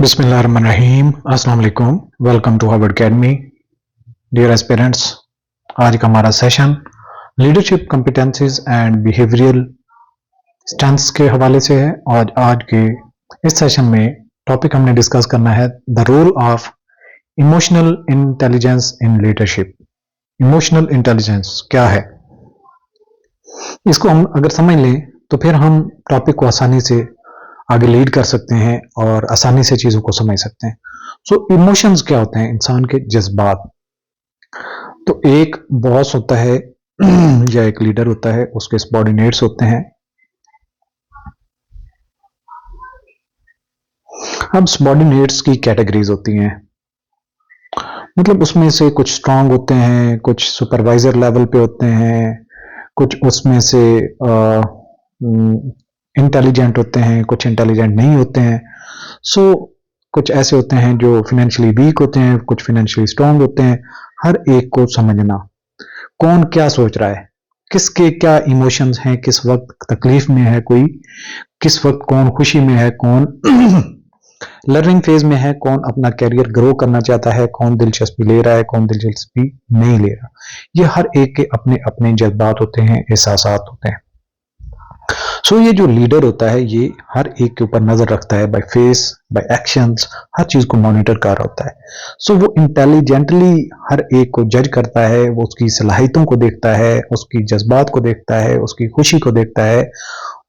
बिस्मिल्लाहिर्रहमानिर्रहीम। अस्सलाम वालेकुम। Welcome to Harvard academy. Dear aspirants, आज का हमारा session leadership competencies and behavioural strengths के हवाले से है। और आज के इस सेशन में टॉपिक हमने डिस्कस करना है the role of emotional intelligence in leadership. Emotional intelligence क्या है, इसको हम अगर समझ लें तो फिर हम टॉपिक को आसानी से आगे लीड कर सकते हैं और आसानी से चीजों को समझ सकते हैं। सो इमोशंस क्या होते हैं? इंसान के जज्बात। तो एक बॉस होता है या एक लीडर होता है, उसके सबॉर्डिनेट्स होते हैं। अब सबॉर्डिनेट्स की कैटेगरीज होती हैं, मतलब उसमें से कुछ स्ट्रांग होते हैं, कुछ सुपरवाइजर लेवल पे होते हैं, कुछ उसमें से इंटेलिजेंट होते हैं, कुछ इंटेलिजेंट नहीं होते हैं। सो कुछ ऐसे होते हैं जो फिनेंशियली वीक होते हैं, कुछ फिनेंशियली स्ट्रांग होते हैं। हर एक को समझना, कौन क्या सोच रहा है, किसके क्या इमोशंस हैं, किस वक्त तकलीफ में है कोई, किस वक्त कौन खुशी में है, कौन लर्निंग फेज में है, कौन अपना कैरियर ग्रो करना चाहता है, कौन दिलचस्पी ले रहा है, कौन दिलचस्पी नहीं ले रहा। ये हर एक के अपने अपने जज्बात होते हैं, एहसासात होते हैं। सो ये जो लीडर होता है ये हर एक के ऊपर नजर रखता है, बाय फेस, बाय एक्शंस, हर चीज को मॉनिटर कर रहा होता है। सो वो इंटेलिजेंटली हर एक को जज करता है, वो उसकी सलाहियतों को देखता है, उसकी जज्बात को देखता है, उसकी खुशी को देखता है,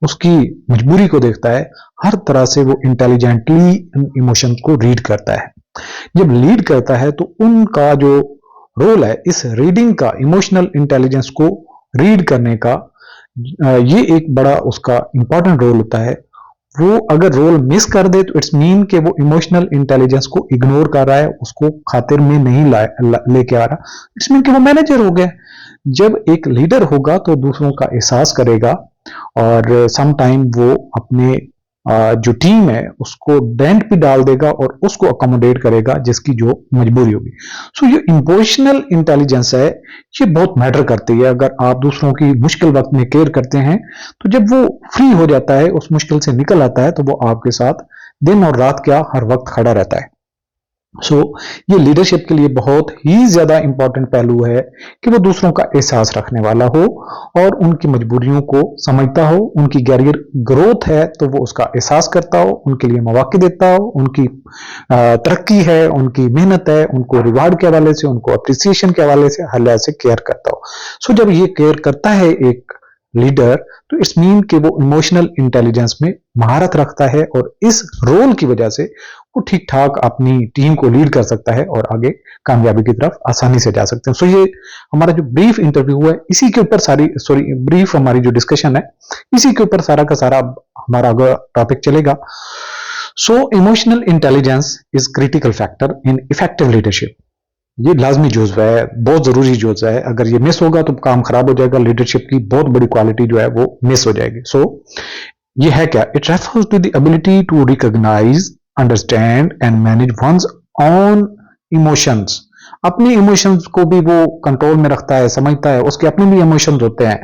उसकी मजबूरी को देखता है। हर तरह से वो इंटेलिजेंटली इमोशंस को रीड करता है। जब लीड करता है तो उनका जो रोल है इस रीडिंग का, इमोशनल इंटेलिजेंस को रीड करने का, ये एक बड़ा उसका इंपॉर्टेंट रोल होता है। वो अगर रोल मिस कर दे तो इट्स मीन कि वो इमोशनल इंटेलिजेंस को इग्नोर कर रहा है, उसको खातिर में नहीं लेके आ रहा। इट्स मीन कि वो मैनेजर हो गया। जब एक लीडर होगा तो दूसरों का एहसास करेगा और सम टाइम वो अपने जो टीम है उसको डेंट भी डाल देगा और उसको अकोमोडेट करेगा जिसकी जो मजबूरी होगी। सो ये इमोशनल इंटेलिजेंस है, ये बहुत मैटर करती है। अगर आप दूसरों की मुश्किल वक्त में केयर करते हैं तो जब वो फ्री हो जाता है, उस मुश्किल से निकल आता है, तो वो आपके साथ दिन और रात क्या हर वक्त खड़ा रहता है। सो ये लीडरशिप के लिए बहुत ही ज्यादा इंपॉर्टेंट पहलू है कि वो दूसरों का एहसास रखने वाला हो और उनकी मजबूरियों को समझता हो। उनकी कैरियर ग्रोथ है तो वो उसका एहसास करता हो, उनके लिए मौके देता हो, उनकी तरक्की है, उनकी मेहनत है, उनको रिवार्ड के हवाले से, उनको अप्रिसिएशन के हवाले से हर लिहाज से केयर करता हो। सो जब ये केयर करता है एक लीडर तो इट्स मीन कि वो इमोशनल इंटेलिजेंस में महारत रखता है और इस रोल की वजह से वो ठीक ठाक अपनी टीम को लीड कर सकता है और आगे कामयाबी की तरफ आसानी से जा सकते हैं। सो ये हमारा जो ब्रीफ इंटरव्यू है इसी के ऊपर ब्रीफ हमारी जो डिस्कशन है इसी के ऊपर सारा का सारा हमारा अगर टॉपिक चलेगा। सो emotional intelligence is critical factor in effective leadership. ये लाजमी जुज़्व है, बहुत जरूरी जुज़्व है। अगर ये मिस होगा तो काम खराब हो जाएगा, लीडरशिप की बहुत बड़ी क्वालिटी जो है वो मिस हो जाएगी। सो ये है क्या? It refers to the ability to recognise, understand and manage one's own emotions. अपने इमोशंस को भी वो कंट्रोल में रखता है, समझता है, उसके अपने भी इमोशंस होते हैं।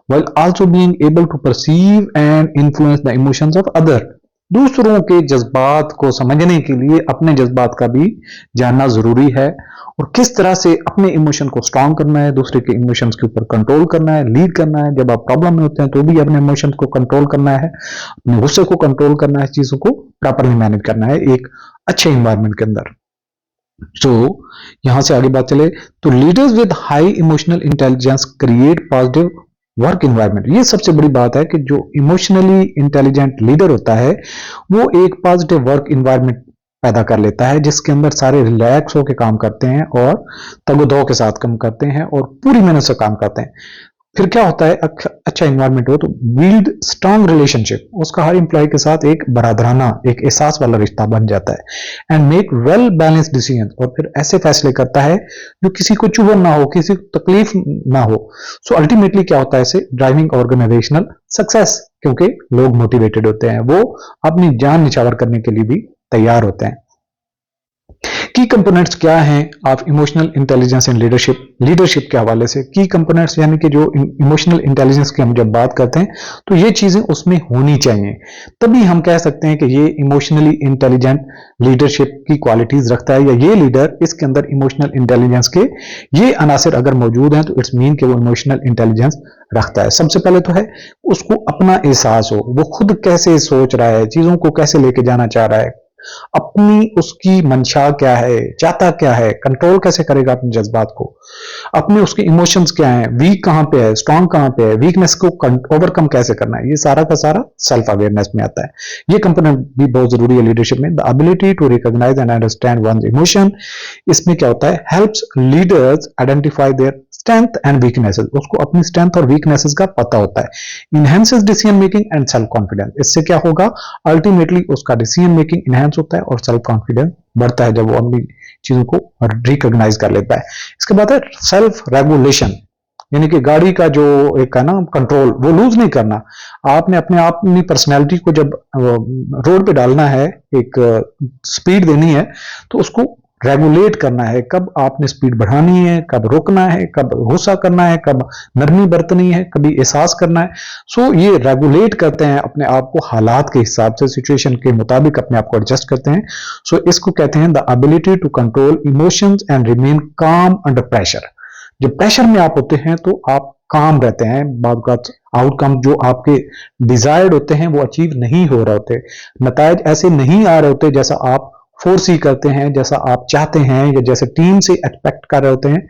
while also being able to perceive and influence the emotions of other। दूसरों के जज्बात को समझने के लिए अपने जज्बात का भी जानना जरूरी है और किस तरह से अपने इमोशन को स्ट्रांग करना है, दूसरे के इमोशंस के ऊपर कंट्रोल करना है, लीड करना है। जब आप प्रॉब्लम में होते हैं तो भी अपने इमोशंस को कंट्रोल करना है, अपने गुस्से को कंट्रोल करना है, चीजों को प्रॉपरली मैनेज करना है एक अच्छे इन्वायरमेंट के अंदर। तो यहां से आगे बात चले तो leaders with high emotional intelligence create positive work environment. ये सबसे बड़ी बात है कि जो इमोशनली इंटेलिजेंट लीडर होता है वो एक पॉजिटिव वर्क इन्वायरमेंट पैदा कर लेता है जिसके अंदर सारे रिलैक्स होकर काम करते हैं और तगोदो के साथ काम करते हैं और पूरी मेहनत से काम करते हैं। फिर क्या होता है, अच्छा इन्वायरमेंट हो तो बिल्ड स्ट्रांग रिलेशनशिप, उसका हर इंप्लॉय के साथ एक बरादराना, एक एहसास वाला रिश्ता बन जाता है। And make well balance decision, और फिर ऐसे फैसले करता है जो किसी को चुभन ना हो, किसी को तकलीफ ना हो। सो अल्टीमेटली क्या होता है, इसे ड्राइविंग ऑर्गेनाइजेशनल सक्सेस, क्योंकि लोग मोटिवेटेड होते हैं, वो अपनी जान निछावर करने के लिए भी तैयार होते हैं। की कंपोनेंट्स क्या हैं of emotional intelligence and leadership? Leadership के हवाले से की कंपोनेंट्स यानी कि जो इमोशनल इंटेलिजेंस की हम जब बात करते हैं तो ये चीजें उसमें होनी चाहिए, तभी हम कह सकते हैं कि ये इमोशनली इंटेलिजेंट लीडरशिप की क्वालिटीज रखता है, या ये लीडर इसके अंदर इमोशनल इंटेलिजेंस के ये अनासर अगर मौजूद हैं तो इट्स मीन कि वो इमोशनल इंटेलिजेंस रखता है। सबसे पहले तो है उसको अपना एहसास हो, वो खुद कैसे सोच रहा है, चीजों को कैसे लेके जाना चाह रहा है, अपनी उसकी मंशा क्या है, चाहता क्या है, कंट्रोल कैसे करेगा अपने जज्बात को, अपने उसके इमोशंस क्या हैं, वीक कहां पे है, स्ट्रांग कहां पे है, वीकनेस को ओवरकम कैसे करना है, ये सारा का सारा सेल्फ अवेयरनेस में आता है। ये कंपोनेंट भी बहुत जरूरी है लीडरशिप में। The ability to recognise and understand one's emotion, इसमें क्या होता है, helps leaders identify their strength and weaknesses, उसको अपनी स्ट्रेंथ और वीकनेसेस का पता होता है। Enhances decision making and self confidence, इससे क्या होगा, अल्टीमेटली उसका डिसीजन मेकिंग इनहेंस होता है और सेल्फ कॉन्फिडेंस बढ़ता है जब वो अपनी चीजों को रिकॉग्नाइज कर लेता है। इसके बाद है सेल्फ रेगुलेशन, यानी कि गाड़ी का जो एक है ना कंट्रोल, वो लूज नहीं करना। आपने अपने आप अपनी पर्सनैलिटी को जब रोड पे डालना है, एक स्पीड देनी है, तो उसको रेगुलेट करना है, कब आपने स्पीड बढ़ानी है, कब रोकना है, कब गुस्सा करना है, कब नरमी बरतनी है, कभी एहसास करना है। सो ये रेगुलेट करते हैं अपने आप को, हालात के हिसाब से सिचुएशन के मुताबिक अपने आप को एडजस्ट करते हैं। सो इसको कहते हैं the ability to control emotions and remain calm under pressure. जब प्रेशर में आप होते हैं तो आप काम रहते हैं, बाद आउटकम जो आपके डिजायर्ड होते हैं वो अचीव नहीं हो रहे होते, नतायज ऐसे नहीं आ रहे होते जैसा आप फोर्स ही करते हैं, जैसा आप चाहते हैं, या जैसे टीम से एक्सपेक्ट कर रहे होते हैं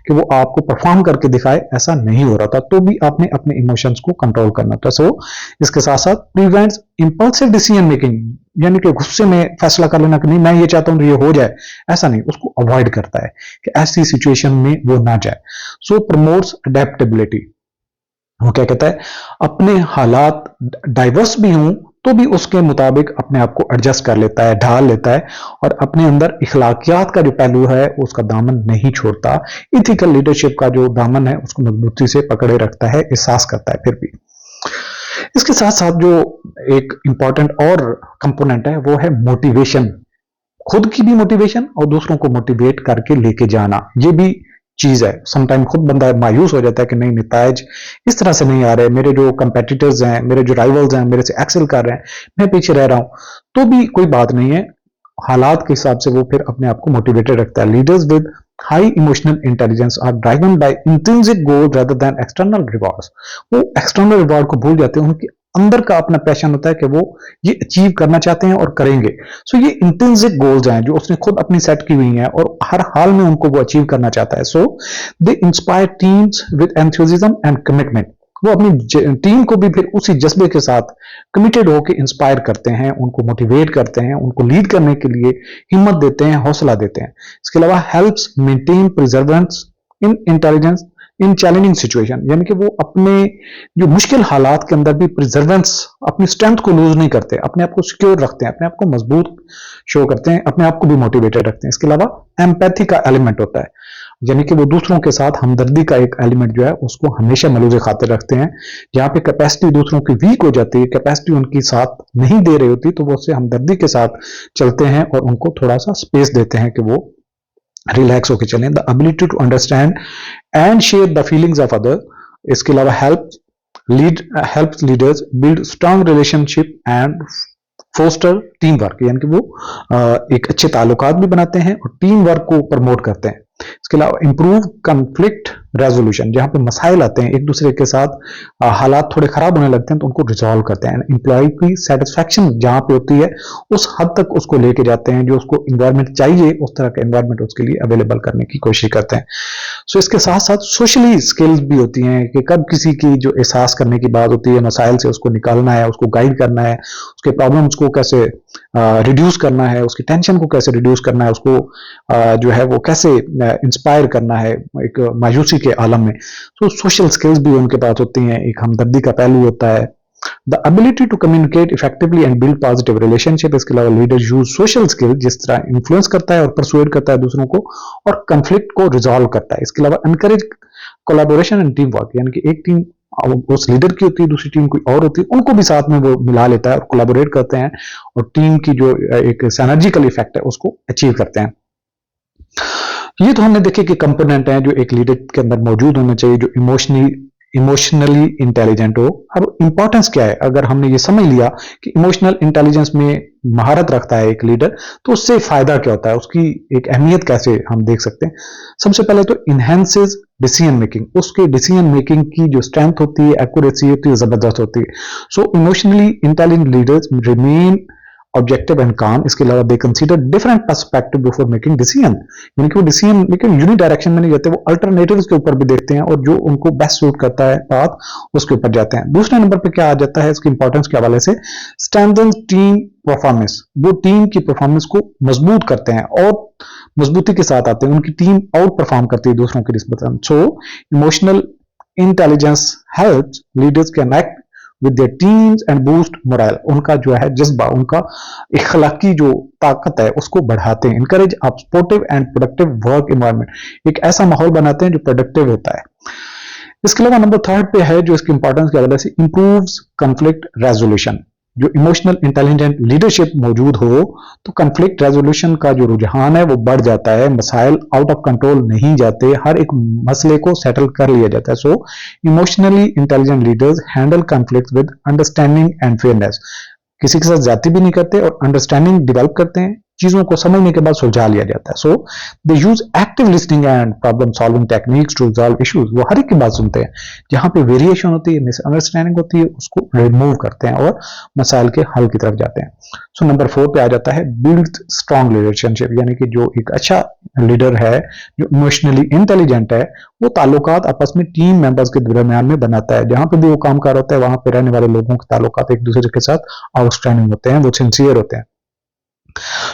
कि वो आपको परफॉर्म करके दिखाए, ऐसा नहीं हो रहा था, तो भी आपने अपने इमोशंस को कंट्रोल करना था। सो इसके साथ साथ प्रिवेंट्स इंपल्सिव डिसीजन मेकिंग, यानी कि गुस्से में फैसला कर लेना कि नहीं मैं ये चाहता हूं तो ये हो जाए, ऐसा नहीं, उसको अवॉइड करता है कि ऐसी सिचुएशन में वो ना जाए। सो प्रमोट्स अडेप्टेबिलिटी, वो क्या कहता है, अपने हालात डाइवर्स भी हों तो भी उसके मुताबिक अपने आप को एडजस्ट कर लेता है, ढाल लेता है, और अपने अंदर इखलाकियात का जो पहलू है उसका दामन नहीं छोड़ता, इथिकल लीडरशिप का जो दामन है उसको मजबूती से पकड़े रखता है, एहसास करता है फिर भी। इसके साथ साथ जो एक इंपॉर्टेंट और कंपोनेंट है वो है मोटिवेशन, खुद की भी मोटिवेशन और दूसरों को मोटिवेट करके लेके जाना, ये भी चीज है। समटाइम खुद बंदा मायूस हो जाता है कि नहीं नतायज इस तरह से नहीं आ रहे, मेरे जो कंपेटिटर्स हैं, मेरे जो राइवल्स हैं मेरे से एक्सेल कर रहे हैं, मैं पीछे रह रहा हूं, तो भी कोई बात नहीं है, हालात के हिसाब से वो फिर अपने आप को मोटिवेटेड रखता है। Leaders with high emotional intelligence are driven by intrinsic goal rather than external rewards, वो एक्सटर्नल रिवॉर्ड को भूल जाते हैं, उनके अंदर का अपना पैशन होता है कि वो ये अचीव करना चाहते हैं और करेंगे। सो ये इंट्रिंसिक गोल्स हैं जो उसने खुद अपनी सेट की हुई हैं और हर हाल में उनको वो अचीव करना चाहता है। So they inspire teams with enthusiasm and commitment, वो अपनी टीम को भी फिर उसी जज्बे के साथ कमिटेड होकर इंस्पायर करते हैं, उनको मोटिवेट करते हैं, उनको लीड करने के लिए हिम्मत देते हैं, हौसला देते हैं। इसके अलावा हेल्प्स मेंटेन प्रिजर्वेंस इन इंटेलिजेंस इन चैलेंजिंग सिचुएशन, यानी कि वो अपने जो मुश्किल हालात के अंदर भी प्रिजर्वेंस, अपनी स्ट्रेंथ को लूज नहीं करते, अपने आप को सिक्योर रखते हैं, अपने आप को मजबूत शो करते हैं, अपने आप को भी मोटिवेटेड रखते हैं। इसके अलावा एम्पैथी का एलिमेंट होता है, यानी कि वो दूसरों के साथ हमदर्दी का एक एलिमेंट जो है उसको हमेशा मलूज़े खातिर रखते हैं। जहां पे कैपेसिटी दूसरों की वीक हो जाती है, कैपेसिटी उनकी साथ नहीं दे रही होती, तो वो उससे हमदर्दी के साथ चलते हैं और उनको थोड़ा सा स्पेस देते हैं कि वो रिलैक्स होकर चलें। The ability to understand and share the feelings of other, इसके अलावा help leaders build strong relationship and foster team work, यानी कि वो एक अच्छे ताल्लुकात भी बनाते हैं और टीम वर्क को प्रमोट करते हैं। इसके अलावा इंप्रूव कन्फ्लिक्ट रेजोल्यूशन, जहां पे मसाइल आते हैं एक दूसरे के साथ, हालात थोड़े खराब होने लगते हैं तो उनको रिजॉल्व करते हैं। एम्प्लॉय की सेटिस्फैक्शन जहां पे होती है उस हद तक उसको लेके जाते हैं, जो उसको इन्वायरमेंट चाहिए उस तरह का इन्वायरमेंट उसके लिए अवेलेबल करने की कोशिश करते हैं। सो इसके साथ साथ सोशली स्किल्स भी होती हैं कि कब किसी की जो एहसास करने की बात होती है, मसाइल से उसको निकालना है, उसको गाइड करना है, उसके प्रॉब्लम्स को कैसे रिड्यूस करना है, उसकी टेंशन को कैसे रिड्यूस करना है, उसको जो है वो कैसे इंस्पायर करना है एक मायूसी के आलम में। तो सोशल स्किल्स भी उनके पास होती हैं, एक हमदर्दी का पहलू होता है। The ability to communicate effectively and build positive relationship, इसके अलावा लीडर यूज सोशल स्किल जिस तरह इन्फ्लुएंस करता है और परसुएड करता है दूसरों को और कंफ्लिक्ट को रिजॉल्व करता है। इसके अलावा encourage collaboration and team work, यानी कि एक टीम उस लीडर की होती है, दूसरी टीम कोई और होती है, उनको भी साथ में वो मिला लेता है और कोलैबोरेट करते हैं और टीम की जो एक सिनर्जिकल इफेक्ट है उसको अचीव करते हैं। ये तो हमने देखे कि कंपोनेंट हैं जो एक लीडर के अंदर मौजूद होने चाहिए, जो इमोशनली इंटेलिजेंट हो। अब इंपॉर्टेंस क्या है, अगर हमने ये समझ लिया कि इमोशनल इंटेलिजेंस में महारत रखता है एक लीडर, तो उससे फायदा क्या होता है, उसकी एक अहमियत कैसे हम देख सकते हैं। सबसे पहले तो इनहेंसेस डिसीजन मेकिंग, उसके डिसीजन मेकिंग की जो स्ट्रेंथ होती है, एक्यूरेसी होती है, जबरदस्त होती है। So emotionally intelligent leaders remain objective and काम। इसके अलावा दे consider different perspective before making decision, यानी कि वो डिसीजन मेकिंग यूनि डायरेक्शन में नहीं जाते, वो अल्टरनेटिव्स के ऊपर भी देखते हैं और जो उनको बेस्ट सूट करता है पाथ उसके ऊपर जाते हैं। दूसरे नंबर पे क्या आ जाता है इसकी इंपॉर्टेंस के हवाले से, स्ट्रेंथन टीम परफॉर्मेंस, वो टीम की परफॉर्मेंस को मजबूत करते हैं और मजबूती के साथ आते हैं, उनकी टीम आउट परफॉर्म करती है दूसरों की निस्बत। So emotional intelligence helps leaders connect with their teams and boost morale, उनका जो है जज्बा, उनका इखलाकी जो ताकत है उसको बढ़ाते हैं। encourage a supportive and productive work environment, एक ऐसा माहौल बनाते हैं जो प्रोडक्टिव होता है। इसके अलावा नंबर थर्ड पे है जो इसकी इंपॉर्टेंस की वजह से, improves conflict resolution। जो इमोशनल इंटेलिजेंट लीडरशिप मौजूद हो तो कंफ्लिक्ट रेजोल्यूशन का जो रुझान है वो बढ़ जाता है, मसाइल आउट ऑफ कंट्रोल नहीं जाते, हर एक मसले को सेटल कर लिया जाता है। So emotionally intelligent leaders handle conflict with understanding and fairness, किसी के साथ जाति भी नहीं करते और अंडरस्टैंडिंग डेवलप करते हैं, चीजों को समझने के बाद सुलझा लिया जाता है। So they use active listening and problem solving techniques to resolve issues, वो हर एक की बात सुनते हैं, जहां पे वेरिएशन होती है, मिसअंडरस्टैंडिंग होती है, उसको रिमूव करते हैं और मसाइल के हल की तरफ जाते हैं। सो नंबर 4 पे आ जाता है बिल्ड स्ट्रॉन्ग रिलेशनशिप, यानी कि जो एक अच्छा लीडर है जो इमोशनली इंटेलिजेंट है वो ताल्लुकात आपस में टीम मेंबर्स के दरमियान में बनाता है, जहां पे भी वो काम कर होता है वहां पे रहने वाले लोगों के ताल्लुकात एक दूसरे के साथ आउटस्टैंडिंग होते हैं, वो सिंसियर होते हैं।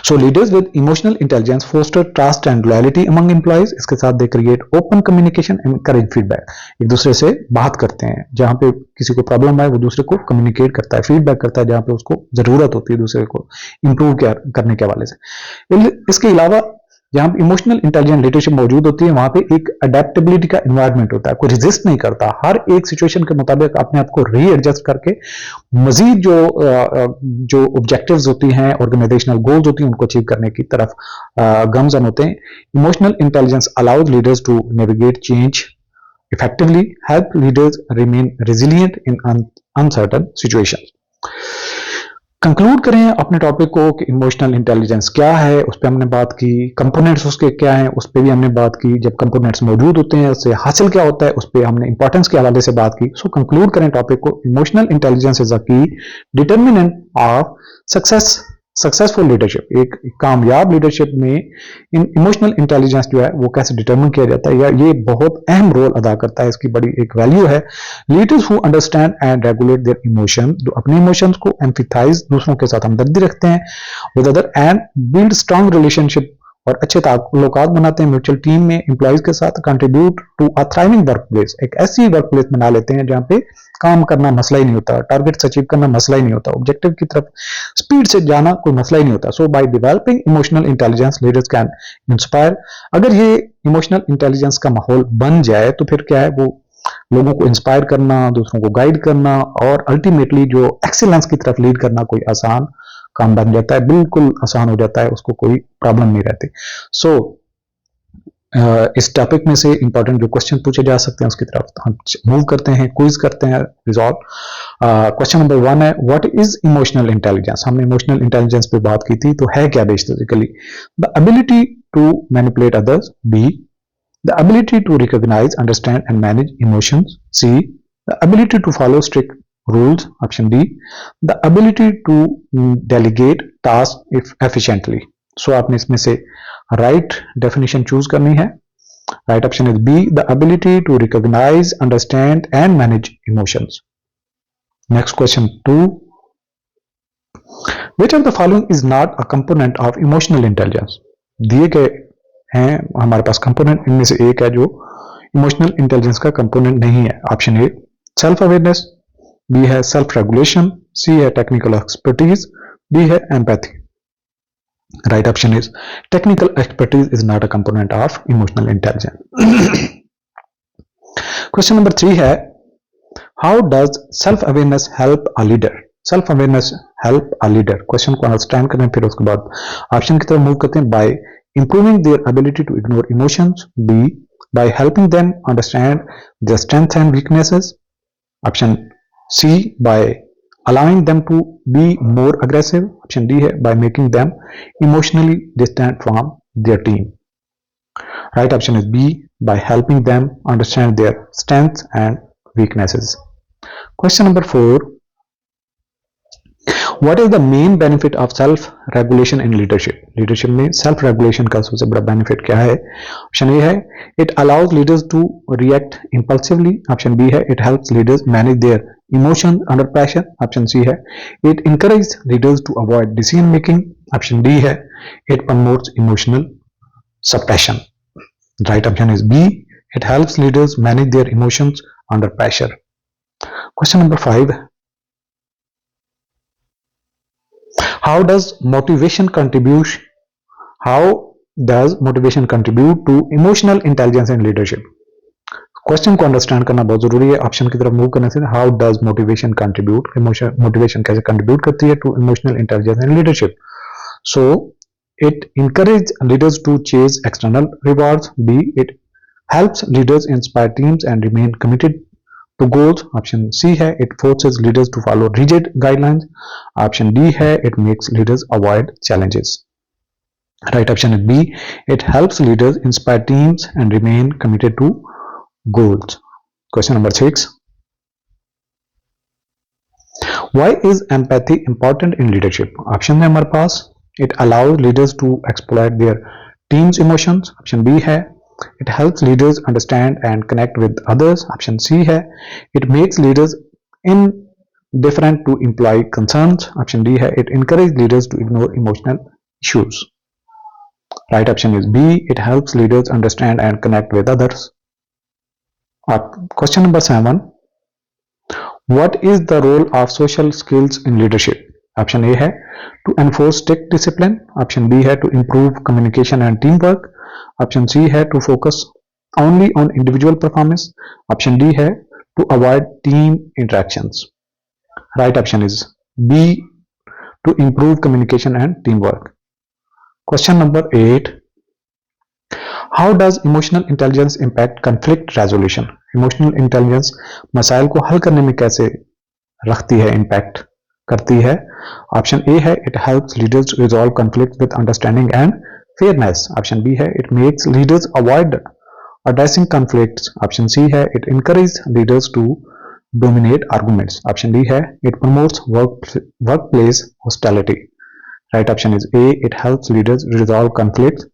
So leaders with emotional intelligence foster trust and loyalty among employees, इसके साथ they create open communication and encourage feedback, एक दूसरे से बात करते हैं, जहां पे किसी को प्रॉब्लम आए वो दूसरे को कम्युनिकेट करता है, फीडबैक करता है जहां पे उसको जरूरत होती है दूसरे को इंप्रूव करने के हवाले से। इसके अलावा जहां पे इमोशनल इंटेलिजेंट लीडरशिप मौजूद होती है वहां पे एक अडेप्टेबिलिटी का एनवायरनमेंट होता है, कोई रेजिस्ट नहीं करता, हर एक सिचुएशन के मुताबिक अपने आप को रीएडजस्ट करके मजीद जो ऑब्जेक्टिव्स होती हैं, ऑर्गेनाइजेशनल गोल्स होती हैं, उनको अचीव करने की तरफ गमजन होते हैं। Emotional intelligence allows leaders to navigate change effectively, help leaders remain resilient in uncertain situations. Conclude करें अपने टॉपिक को कि इमोशनल इंटेलिजेंस क्या है, उस पर हमने बात की, कंपोनेंट्स उसके क्या हैं उस पर भी हमने बात की, जब कंपोनेंट्स मौजूद होते हैं उससे हासिल क्या होता है उस पर हमने इंपॉर्टेंस के हवाले से बात की। सो कंक्लूड करें टॉपिक को, इमोशनल इंटेलिजेंस इज अ की डिटर्मिनेंट ऑफ सक्सेसफुल लीडरशिप, एक कामयाब लीडरशिप में इन इमोशनल इंटेलिजेंस जो है वो कैसे डिटरमिन किया जाता है, या ये बहुत अहम रोल अदा करता है, इसकी बड़ी एक वैल्यू है। Leaders who understand and regulate there emotion, जो अपने इमोशंस को एम्फेथाइज, दूसरों के साथ हमदर्दी रखते हैं with other, and build strong relationship, और अच्छे ताल्लुकात बनाते हैं म्यूचुअल टीम में एम्प्लॉइज के साथ, contribute to a thriving work place, एक ऐसी वर्क प्लेस बना लेते हैं जहां पे काम करना मसला ही नहीं होता, टारगेट्स अचीव करना मसला ही नहीं होता, ऑब्जेक्टिव की तरफ स्पीड से जाना कोई मसला ही नहीं होता। So by developing emotional intelligence leaders can inspire, अगर ये इमोशनल इंटेलिजेंस का माहौल बन जाए तो फिर क्या है, वो लोगों को इंस्पायर करना, दूसरों को गाइड करना और अल्टीमेटली जो एक्सीलेंस की तरफ लीड करना कोई आसान काम बन जाता है, बिल्कुल आसान हो जाता है, उसको कोई प्रॉब्लम नहीं रहती। सो इस टॉपिक में से इंपॉर्टेंट जो क्वेश्चन पूछे जा सकते हैं उसकी तरफ हम मूव करते हैं, क्विज करते हैं, रिजॉल्व। क्वेश्चन नंबर 1 है, व्हाट इज इमोशनल इंटेलिजेंस। हमने इमोशनल इंटेलिजेंस पे बात की थी, तो है क्या basically, the ability to manipulate others, B the ability to recognise, understand and manage emotions, C the ability to follow strict rules, option D the ability to delegate tasks efficiently। so आपने इसमें से right definition choose करनी है। right option is B the ability to recognize, understand and manage emotions। next question 2, which of the following is not a component of emotional intelligence। दिए गए हैं हमारे पास component, इनमें से एक है जो इमोशनल इंटेलिजेंस का कंपोनेंट नहीं है। Option A self awareness, B है सेल्फ रेगुलेशन, सी है टेक्निकल एक्सपर्टीज, डी है empathy. Right option is technical expertise is not a component of emotional intelligence. Question number 3 है, how does self awareness help a leader. Self awareness help a leader, question को understand करें फिर उसके बाद option की तरफ move करते हैं। By improving their ability to ignore emotions. B, by helping them understand their strengths and weaknesses. Option C, by allowing them to be more aggressive. Option D है by making them emotionally distant from their team. Right option is B, by helping them understand their strengths and weaknesses. Question number 4. What is the main benefit of self regulation in leadership? Leadership में self regulation का सबसे बड़ा benefit क्या है? Option A है it allows leaders to react impulsively. Option B है it helps leaders manage their emotions under pressure. Option C है it encourages leaders to avoid decision making. Option D है it promotes emotional suppression. Right option is B, it helps leaders manage their emotions under pressure. Question number 5. How does motivation contribute to emotional intelligence in leadership? Question को understand करना बहुत जरूरी है. Option की तरफ move करने से how does motivation contribute, motivation कैसे कंट्रीब्यूट करती है to emotional intelligence in leadership. So it encourages leaders to chase external rewards. B, it helps leaders inspire teams and remain committed to goals. Option C है it forces leaders to follow rigid guidelines. Option D है it makes leaders avoid challenges. Right option is B, it helps leaders inspire teams and remain committed to goals. Question number 6. Why is empathy important in leadership? Option है हमारे पास it allows leaders to exploit their team's emotions. Option B है it helps leaders understand and connect with others. Option C है it makes leaders indifferent to employee concerns. Option D है it encourages leaders to ignore emotional issues. Right option is B, it helps leaders understand and connect with others. Question number 7. What is the role of social skills in leadership? Option A है to enforce strict discipline. Option B है to improve communication and teamwork. Option C है to focus only on individual performance. Option D है to avoid team interactions. Right option is B, to improve communication and teamwork. Question number 8. How does emotional intelligence impact conflict resolution? Emotional intelligence मसाइल को हल करने में कैसे रखती है, impact करती है? Option A है it helps leaders resolve conflicts with understanding and fairness. Option B है it makes leaders avoid addressing conflicts. Option C है it encourages leaders to dominate arguments. Option D है it promotes workplace hostility. Right option is A, it helps leaders resolve conflicts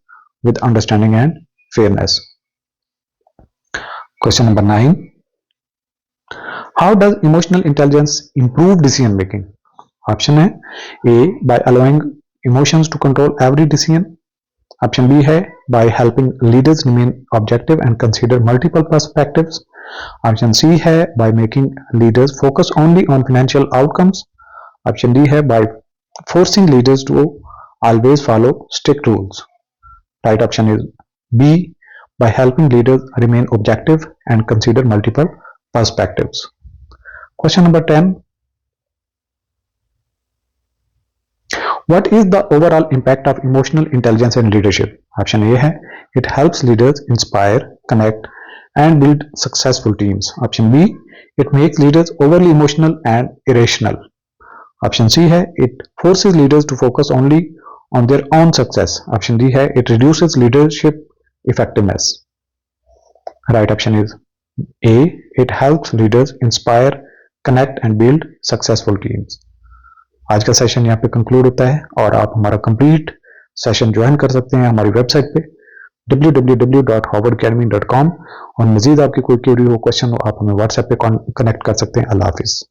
with understanding and fairness. Question number 9. How does emotional intelligence improve decision making? Option है A, by allowing emotions to control every decision. Option B है by helping leaders remain objective and consider multiple perspectives. Option C है by making leaders focus only on financial outcomes. Option D है by forcing leaders to always follow strict rules. Right option is B, by helping leaders remain objective and consider multiple perspectives. Question number 10. What is the overall impact of emotional intelligence in leadership? Option A है it helps leaders inspire, connect and build successful teams. Option B, it makes leaders overly emotional and irrational. Option C है it forces leaders to focus only on their own success. Option D है it reduces leadership effectiveness. Right option is A, it helps leaders inspire, connect and build successful teams. आज का session यहाँ पे conclude होता है और आप हमारा कंप्लीट सेशन ज्वाइन कर सकते हैं हमारी वेबसाइट पे www.howardacademy.com और मजीद आपकी कोई क्वेरी हो, क्वेश्चन हो, आप हमें व्हाट्सएप पे कनेक्ट कर सकते हैं. अल्लाह हाफिज.